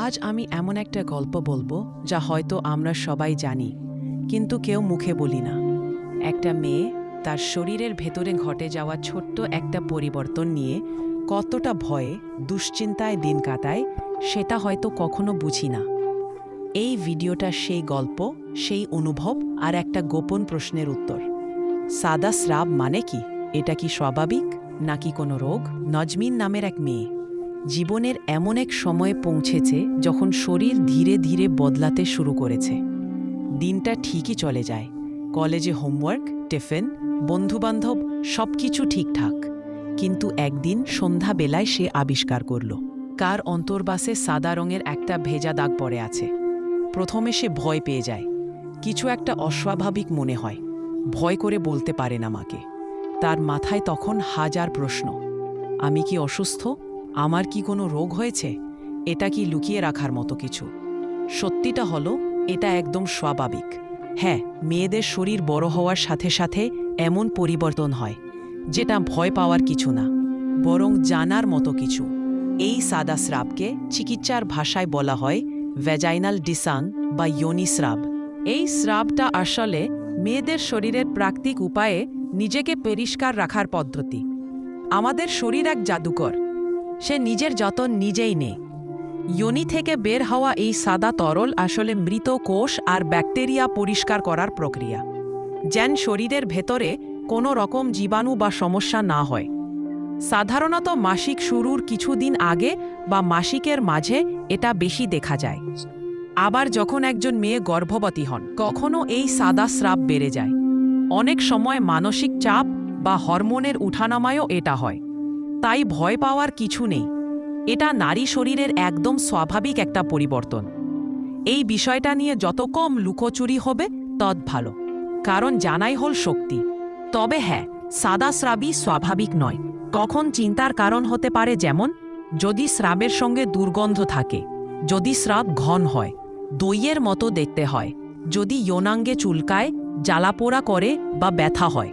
আজ আমি এমন একটা গল্প বলবো যা হয়তো আমরা সবাই জানি, কিন্তু কেউ মুখে বলি না। একটা মেয়ে তার শরীরের ভেতরে ঘটে যাওয়া ছোট্ট একটা পরিবর্তন নিয়ে কতটা ভয়ে দুশ্চিন্তায় দিন কাটায় সেটা হয়তো কখনো বুঝি না। এই ভিডিওটা সেই গল্প, সেই অনুভব আর একটা গোপন প্রশ্নের উত্তর। সাদা স্রাব মানে কি? এটা কি স্বাভাবিক নাকি কোনো রোগ? নজমিন নামের এক মেয়ে জীবনের এমন এক সময়ে পৌঁছেছে যখন শরীর ধীরে ধীরে বদলাতে শুরু করেছে। দিনটা ঠিকই চলে যায়, কলেজে হোমওয়ার্ক, টিফিন, বন্ধুবান্ধব সবকিছু ঠিকঠাক। কিন্তু একদিন সন্ধ্যাবেলায় সে আবিষ্কার করল কার অন্তর্বাসে সাদা রঙের একটা ভেজা দাগ পড়ে আছে। প্রথমে সে ভয় পেয়ে যায়, কিছু একটা অস্বাভাবিক মনে হয়। ভয় করে বলতে পারে না মাকে। তার মাথায় তখন হাজার প্রশ্ন। আমি কি অসুস্থ? আমার কি কোনো রোগ হয়েছে? এটা কি লুকিয়ে রাখার মতো কিছু? সত্যিটা হলো, এটা একদম স্বাভাবিক। হ্যাঁ, মেয়েদের শরীর বড় হওয়ার সাথে সাথে এমন পরিবর্তন হয় যেটা ভয় পাওয়ার কিছু না, বরং জানার মতো কিছু। এই সাদা স্রাবকে চিকিৎসার ভাষায় বলা হয় ভ্যাজাইনাল ডিসান বা যোনি স্রাব। এই স্রাবটা আসলে মেয়েদের শরীরের প্রাকৃতিক উপায়ে নিজেকে পরিষ্কার রাখার পদ্ধতি। আমাদের শরীর এক জাদুকর, সে নিজের যত্ন নিজেই নেয়। যোনি থেকে বের হওয়া এই সাদা তরল আসলে মৃত কোষ আর ব্যাকটেরিয়া পরিষ্কার করার প্রক্রিয়া, যেন শরীরের ভেতরে কোনো রকম জীবাণু বা সমস্যা না হয়। সাধারণত মাসিক শুরুর কিছুদিন আগে বা মাসিকের মাঝে এটা বেশি দেখা যায়। আবার যখন একজন মেয়ে গর্ভবতী হন, কখনো এই সাদা স্রাব বেড়ে যায়। অনেক সময় মানসিক চাপ বা হরমোনের উঠানামায়ও এটা হয়। তাই ভয় পাওয়ার কিছু নেই, এটা নারী শরীরের একদম স্বাভাবিক একটা পরিবর্তন। এই বিষয়টা নিয়ে যত কম লুকোচুরি হবে তত ভালো, কারণ জানাই হল শক্তি। তবে হ্যাঁ, সাদা স্রাবই স্বাভাবিক নয়। কখন চিন্তার কারণ হতে পারে, যেমন যদি স্রাবের সঙ্গে দুর্গন্ধ থাকে, যদি স্রাব ঘন হয়, দইয়ের মতো দেখতে হয়, যদি যৌনাঙ্গে চুলকায়, জ্বালাপোড়া করে বা ব্যথা হয়,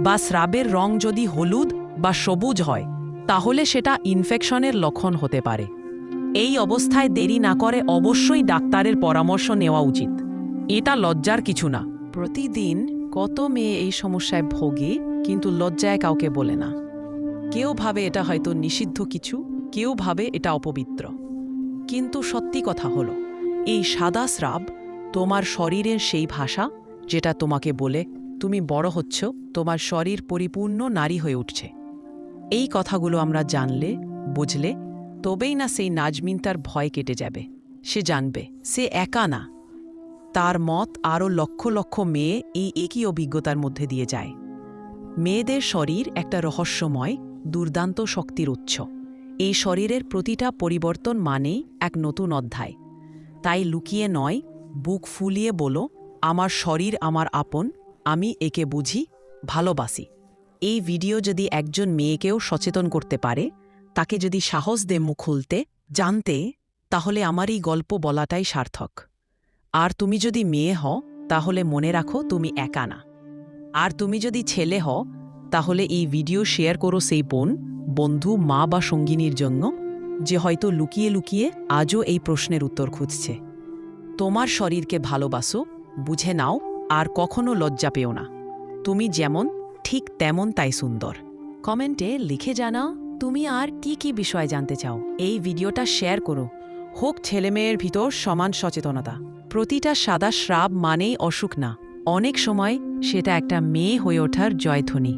বা স্রাবের রং যদি হলুদ বা সবুজ হয়, তাহলে সেটা ইনফেকশনের লক্ষণ হতে পারে। এই অবস্থায় দেরি না করে অবশ্যই ডাক্তারের পরামর্শ নেওয়া উচিত। এটা লজ্জার কিছু না। প্রতিদিন কত মেয়ে এই সমস্যায় ভোগে, কিন্তু লজ্জায় কাউকে বলে না। কেউ ভাবে এটা হয়তো নিষিদ্ধ কিছু, কেউ ভাবে এটা অপবিত্র। কিন্তু সত্যি কথা হলো, এই সাদা স্রাব তোমার শরীরের সেই ভাষা যেটা তোমাকে বলে তুমি বড় হচ্ছ, তোমার শরীর পরিপূর্ণ নারী হয়ে উঠছে। এই কথাগুলো আমরা জানলে, বুঝলে, তবেই না সেই নাজমিন তার ভয় কেটে যাবে। সে জানবে সে একা না, তার মত আরও লক্ষ লক্ষ মেয়ে এই একই অভিজ্ঞতার মধ্যে দিয়ে যায়। মেয়েদের শরীর একটা রহস্যময়, দুর্দান্ত শক্তির উৎস। এই শরীরের প্রতিটা পরিবর্তন মানেই এক নতুন অধ্যায়। তাই লুকিয়ে নয়, বুক ফুলিয়ে বলো, আমার শরীর আমার আপন, আমি একে বুঝি, ভালোবাসি। এই ভিডিও যদি একজন মেয়েকেও সচেতন করতে পারে, তাকে যদি সাহস দে মুখ খুলতে, জানতে, তাহলে আমার এই গল্প বলাটাই সার্থক। আর তুমি যদি মেয়ে হও, তাহলে মনে রাখো তুমি একা না। আর তুমি যদি ছেলে হও, তাহলে এই ভিডিও শেয়ার করো সেই বোন, বন্ধু, মা বা সঙ্গিনীর জন্য, যে হয়তো লুকিয়ে লুকিয়ে আজও এই প্রশ্নের উত্তর খুঁজছে। তোমার শরীরকে ভালোবাসো, বুঝে নাও, আর কখনো লজ্জা পেও না। তুমি যেমন ঠিক তেমন তাই সুন্দর। কমেন্টে লিখে জানাও তুমি আর কি কি বিষয় জানতে চাও। এই ভিডিওটা শেয়ার করো। হোক ছেলেমেয়ের ভিতর সমান সচেতনতা। প্রতিটা সাদা স্রাব মানেই অসুখ না, অনেক সময় সেটা একটা মেয়ে হয়ে ওঠার জয়ধ্বনি।